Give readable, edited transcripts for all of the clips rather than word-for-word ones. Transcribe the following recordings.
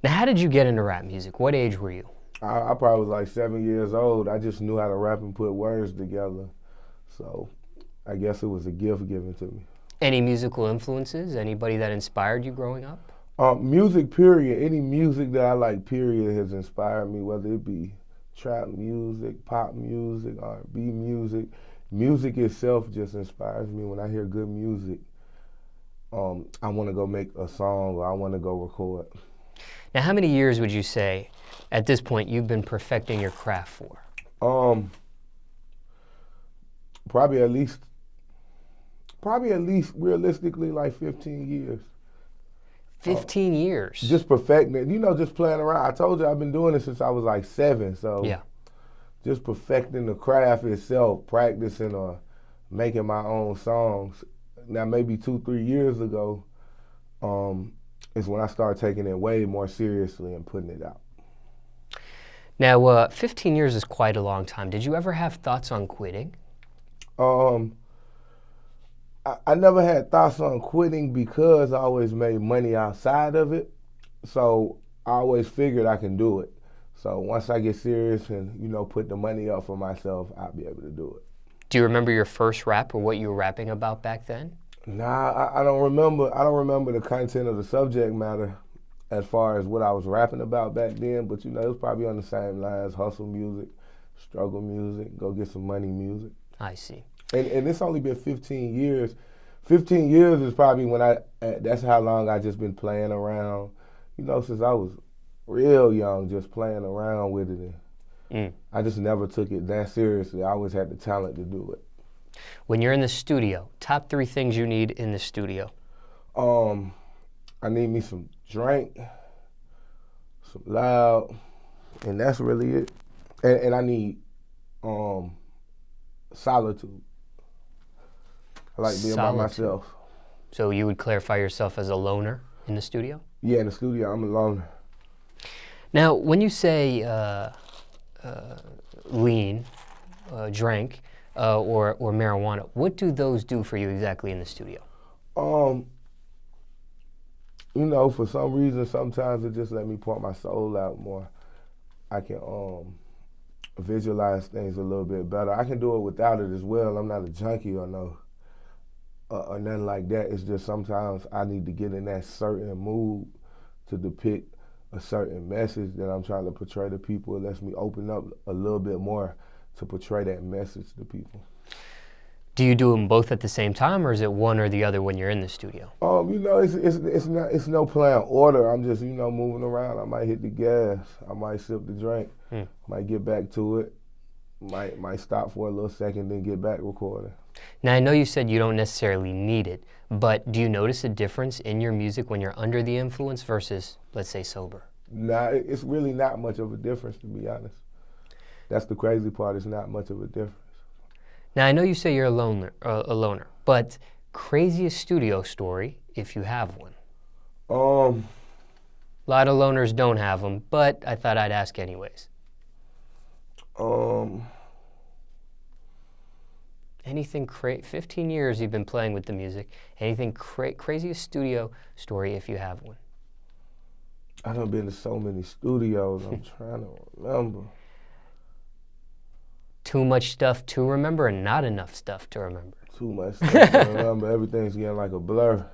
Now, how did you get into rap music? What age were you? I probably was like 7 years old. I just knew how to rap and put words together. So I guess it was a gift given to me. Any musical influences? Anybody that inspired you growing up? Music, period. Any music that I like, period, has inspired me, whether it be trap music, pop music, R&B music. Music itself just inspires me. When I hear good music, I want to go make a song or I want to go record. Now, how many years would you say, at this point, you've been perfecting your craft for? Um, probably at least realistically like 15 years. 15 years? Just perfecting it, just playing around. I told you I've been doing it since I was like 7, so yeah. Just perfecting the craft itself, practicing or making my own songs. Now maybe 2-3 years ago is when I started taking it way more seriously and putting it out. Now, 15 years is quite a long time. Did you ever have thoughts on quitting? I never had thoughts on quitting because I always made money outside of it. So I always figured I can do it. So once I get serious and, put the money up for myself, I'll be able to do it. Do you remember your first rap or what you were rapping about back then? Nah, I don't remember. I don't remember the content of the subject matter as far as what I was rapping about back then. But, it was probably on the same lines: hustle music, struggle music, go get some money music. I see. And it's only been 15 years. 15 years is probably when that's how long I just been playing around, since I was real young, just playing around with it. And I just never took it that seriously. I always had the talent to do it. When you're in the studio, top 3 things you need in the studio? I need me some drink, some loud, and that's really it. And I need solitude. I like being by myself. So you would clarify yourself as a loner in the studio? Yeah, in the studio, I'm a loner. Now, when you say lean, drink, or marijuana, what do those do for you exactly in the studio? For some reason, sometimes it just let me pour my soul out more. I can visualize things a little bit better. I can do it without it as well. I'm not a junkie or nothing like that. It's just sometimes I need to get in that certain mood to depict a certain message that I'm trying to portray to people. It lets me open up a little bit more to portray that message to people. Do you do them both at the same time, or is it one or the other when you're in the studio? It's no plan order. I'm just moving around. I might hit the gas. I might sip the drink. Might get back to it. Might stop for a little second, then get back recording. Now, I know you said you don't necessarily need it, but do you notice a difference in your music when you're under the influence versus, let's say, sober? Nah, it's really not much of a difference, to be honest. That's the crazy part. It's not much of a difference. Now, I know you say you're a loner, but craziest studio story, if you have one? A lot of loners don't have them, but I thought I'd ask anyways. Anything 15 years you've been playing with the music. Anything craziest studio story, if you have one? I done been to so many studios. I'm trying to remember. Too much stuff to remember and not enough stuff to remember? Too much stuff to remember. Everything's getting like a blur.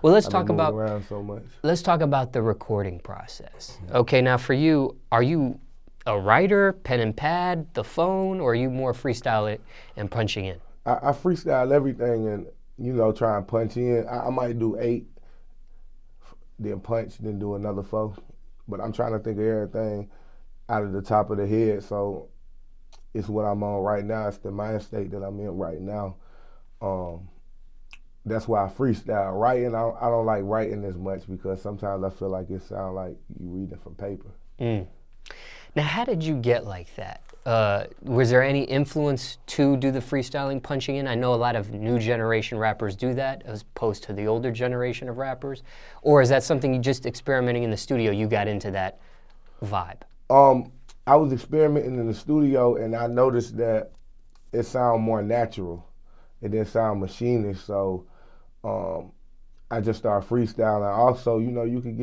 Well, let's talk about around so much. Let's talk about the recording process. Okay, now for you, are you a writer, pen and pad, the phone, or are you more freestyling and punching in? I freestyle everything and, try and punch in. I might do 8, then punch, then do another 4. But I'm trying to think of everything out of the top of the head. So it's what I'm on right now. It's the mind state that I'm in right now. That's why I freestyle. Writing, I don't like writing as much because sometimes I feel like it sounds like you reading from paper. Now, how did you get like that? Was there any influence to do the freestyling, punching in? I know a lot of new generation rappers do that as opposed to the older generation of rappers. Or is that something you just experimenting in the studio, you got into that vibe? I was experimenting in the studio and I noticed that it sounded more natural. It didn't sound machinish, so I just started freestyling. Also, you can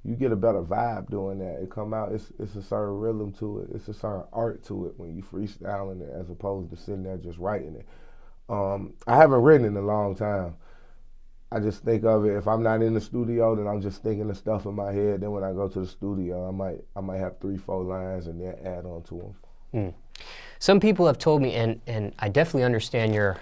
you get a better vibe doing that. It come out, it's a certain rhythm to it. It's a certain art to it when you freestyling it as opposed to sitting there just writing it. I haven't written in a long time. I just think of it, if I'm not in the studio, then I'm just thinking of stuff in my head. Then when I go to the studio, I might have 3-4 lines and then add on to them. Mm. Some people have told me, and I definitely understand your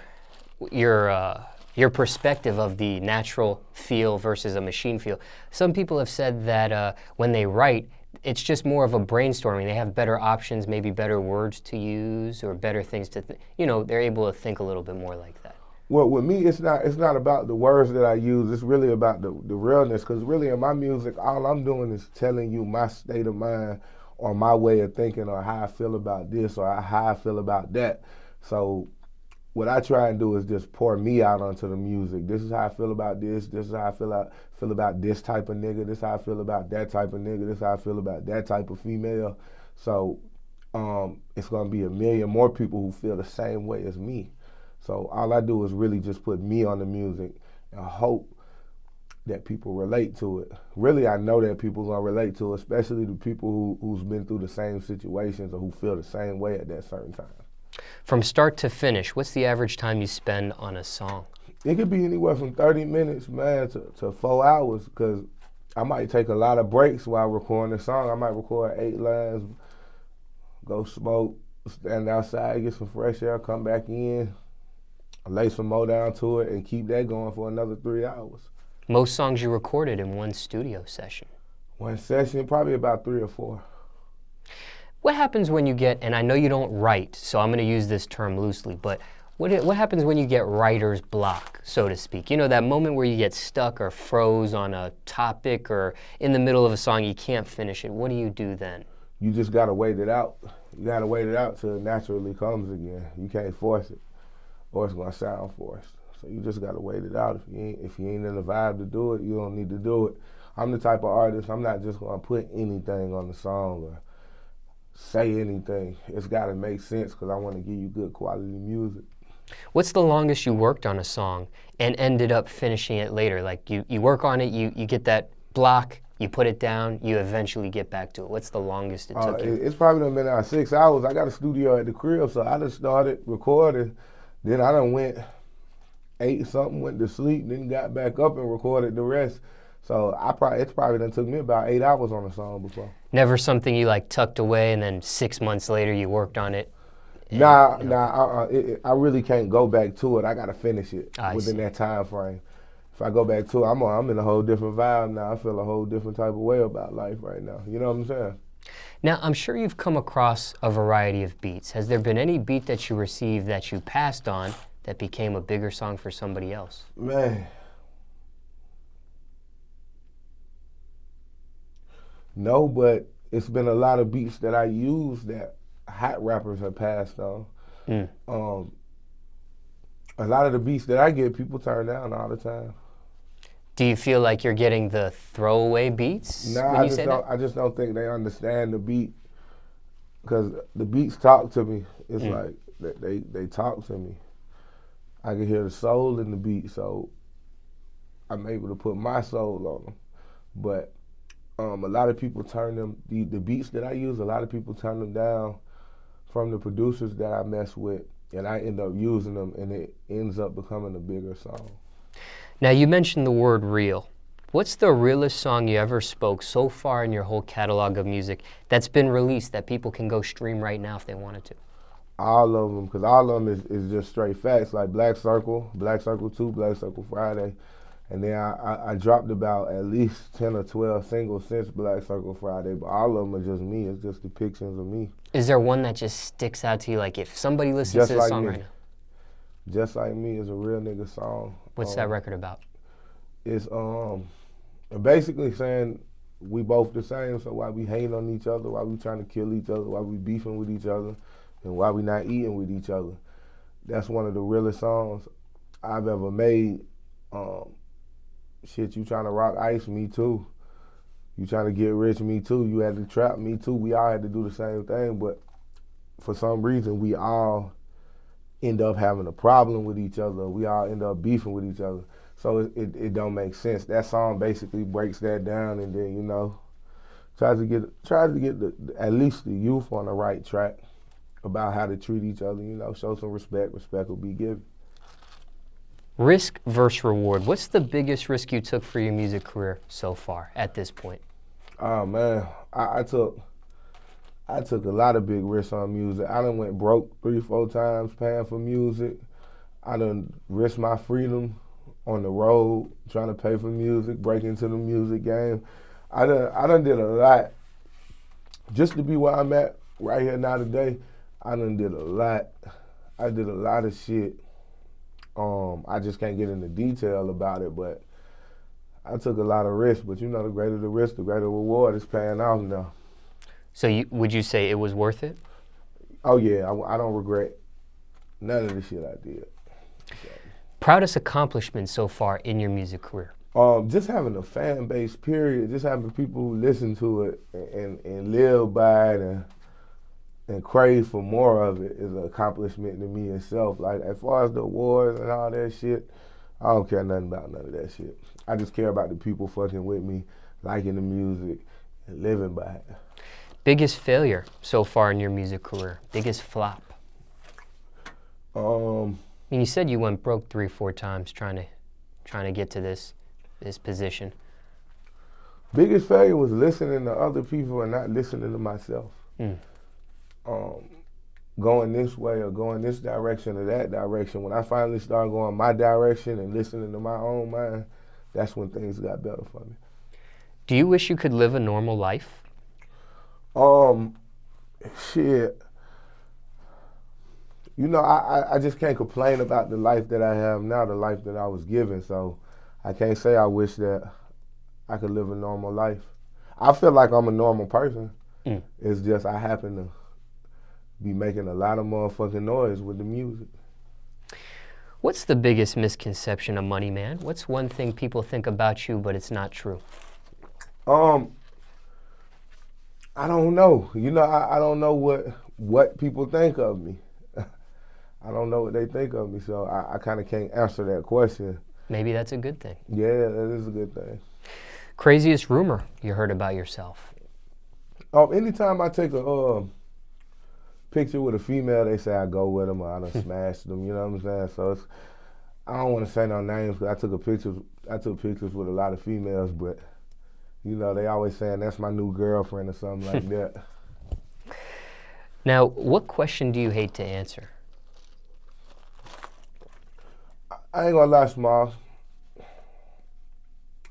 perspective of the natural feel versus a machine feel. Some people have said that when they write, it's just more of a brainstorming. They have better options, maybe better words to use or better things to, they're able to think a little bit more like that. Well, with me, it's not about the words that I use. It's really about the realness. Because really, in my music, all I'm doing is telling you my state of mind or my way of thinking or how I feel about this or how I feel about that. So what I try and do is just pour me out onto the music. This is how I feel about this. This is how I feel about this type of nigga. This is how I feel about that type of nigga. This is how I feel about that type of female. So it's going to be a million more people who feel the same way as me. So all I do is really just put me on the music and hope that people relate to it. Really, I know that people are going to relate to it, especially the people who's been through the same situations or who feel the same way at that certain time. From start to finish, what's the average time you spend on a song? It could be anywhere from 30 minutes, man, to 4 hours, because I might take a lot of breaks while recording a song. I might record 8 lines, go smoke, stand outside, get some fresh air, come back in, lay some more down to it, and keep that going for another 3 hours. Most songs you recorded in one studio session? One session, probably about 3 or 4. What happens when you get, and I know you don't write, so I'm going to use this term loosely, but what happens when you get writer's block, so to speak? That moment where you get stuck or froze on a topic or in the middle of a song, you can't finish it. What do you do then? You just got to wait it out. You got to wait it out till it naturally comes again. You can't force it, or it's going to sound forced. So you just got to wait it out. If you ain't in the vibe to do it, you don't need to do it. I'm the type of artist, I'm not just going to put anything on the song or say anything. It's got to make sense because I want to give you good quality music. What's the longest you worked on a song and ended up finishing it later? Like you work on it, you get that block, you put it down, you eventually get back to it. What's the longest it took you? It's probably been 6 hours. I got a studio at the crib, so I just started recording. Then I done ate something, went to sleep, then got back up and recorded the rest. So it probably done took me about 8 hours on a song before. Never something you like tucked away and then 6 months later you worked on it? I really can't go back to it. I gotta finish it within that time frame. If I go back to it, I'm in a whole different vibe now. I feel a whole different type of way about life right now. You know what I'm saying? Now, I'm sure you've come across a variety of beats. Has there been any beat that you received that you passed on that became a bigger song for somebody else? Man. No, but it's been a lot of beats that I use that hot rappers have passed on. A lot of the beats that I get, people turn down all the time. Do you feel like you're getting the throwaway beats? Nah, I just don't think they understand the beat, because the beats talk to me. It's like they talk to me. I can hear the soul in the beat, so I'm able to put my soul on them. But a lot of people turn them, the beats that I use, a lot of people turn them down from the producers that I mess with, and I end up using them, and it ends up becoming a bigger song. Now, you mentioned the word real. What's the realest song you ever spoke so far in your whole catalog of music that's been released that people can go stream right now if they wanted to? All of them, because all of them is just straight facts, like Black Circle 2, Black Circle Friday. And then I dropped about at least 10 or 12 singles since Black Circle Friday, but all of them are just me. It's just depictions of me. Is there one that just sticks out to you? Like if somebody listens to this song right now? Just Like Me is a real nigga song. What's that record about? It's basically saying we both the same, so why we hating on each other, why we trying to kill each other, why we beefing with each other, and why we not eating with each other. That's one of the realest songs I've ever made. Shit, you trying to rock ice, me too. You trying to get rich, me too. You had to trap, me too. We all had to do the same thing, but for some reason we all end up having a problem with each other. We all end up beefing with each other. So it don't make sense. That song basically breaks that down, and then tries to get at least the youth on the right track about how to treat each other. Show some respect. Respect will be given. Risk versus reward. What's the biggest risk you took for your music career so far at this point? Oh man, I took a lot of big risks on music. I done went broke 3-4 times paying for music. I done risked my freedom on the road trying to pay for music, break into the music game. I done did a lot just to be where I'm at right here now today. I done did a lot. I did a lot of shit. I just can't get into detail about it, but I took a lot of risks. But the greater the risk, the greater the reward is paying off now. So would you say it was worth it? Oh yeah, I don't regret none of the shit I did. So. Proudest accomplishment so far in your music career? Just having a fan base, period. Just having people who listen to it and live by it and crave for more of it is an accomplishment to me itself. Like, as far as the awards and all that shit, I don't care nothing about none of that shit. I just care about the people fucking with me, liking the music, and living by it. Biggest failure so far in your music career? Biggest flop? You said you went broke 3-4 times trying to get to this position. Biggest failure was listening to other people and not listening to myself. Going this way or going this direction or that direction. When I finally started going my direction and listening to my own mind, that's when things got better for me. Do you wish you could live a normal life? Shit. I just can't complain about the life that I have now, the life that I was given. So I can't say I wish that I could live a normal life. I feel like I'm a normal person. It's just I happen to be making a lot of motherfucking noise with the music. What's the biggest misconception of Money Man? What's one thing people think about you but it's not true? I don't know. I don't know what people think of me. I don't know what they think of me, so I kind of can't answer that question. Maybe that's a good thing. Yeah, that is a good thing. Craziest rumor you heard about yourself? Anytime I take a picture with a female, they say I go with them or I done smashed them. You know what I'm saying? So I don't want to say no names because I took pictures with a lot of females, but they always saying that's my new girlfriend or something like that. Now, what question do you hate to answer? I ain't gonna lie, Smallz.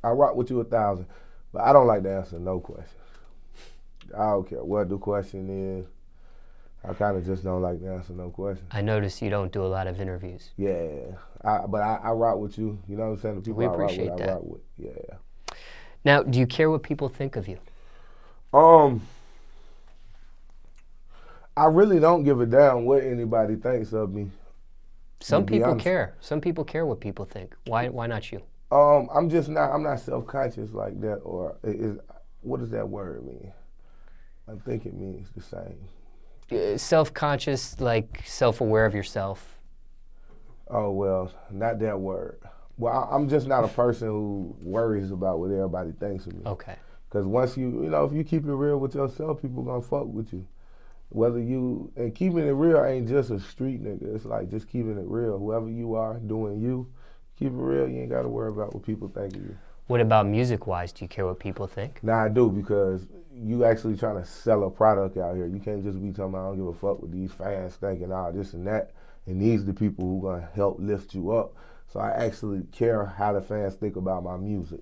I rock with you 1,000, but I don't like to answer no questions. I don't care what the question is. I kind of just don't like to answer no questions. I notice you don't do a lot of interviews. Yeah, but I rock with you. You know what I'm saying? The people We appreciate I rock with. Yeah. Now, do you care what people think of you? I really don't give a damn what anybody thinks of me. Some people care. Some people care what people think. Why not you? I'm not self-conscious like that, or what does that word mean? I think it means the same. Self-conscious, like self-aware of yourself. Oh, well, not that word. Well, I'm just not a person who worries about what everybody thinks of me. Okay. Because once if you keep it real with yourself, people gonna fuck with you. And keeping it real ain't just a street nigga. It's like just keeping it real. Whoever you are, doing you, keep it real. You ain't gotta worry about what people think of you. What about music-wise? Do you care what people think? Nah, I do, because you actually trying to sell a product out here. You can't just be talking about I don't give a fuck what these fans thinking, all this and that. And these the people who gonna help lift you up. So I actually care how the fans think about my music.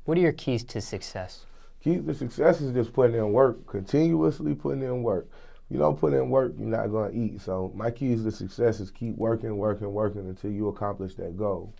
What are your keys to success? Keys to success is just putting in work, continuously putting in work. If you don't put in work, you're not gonna eat. So my keys to success is keep working until you accomplish that goal.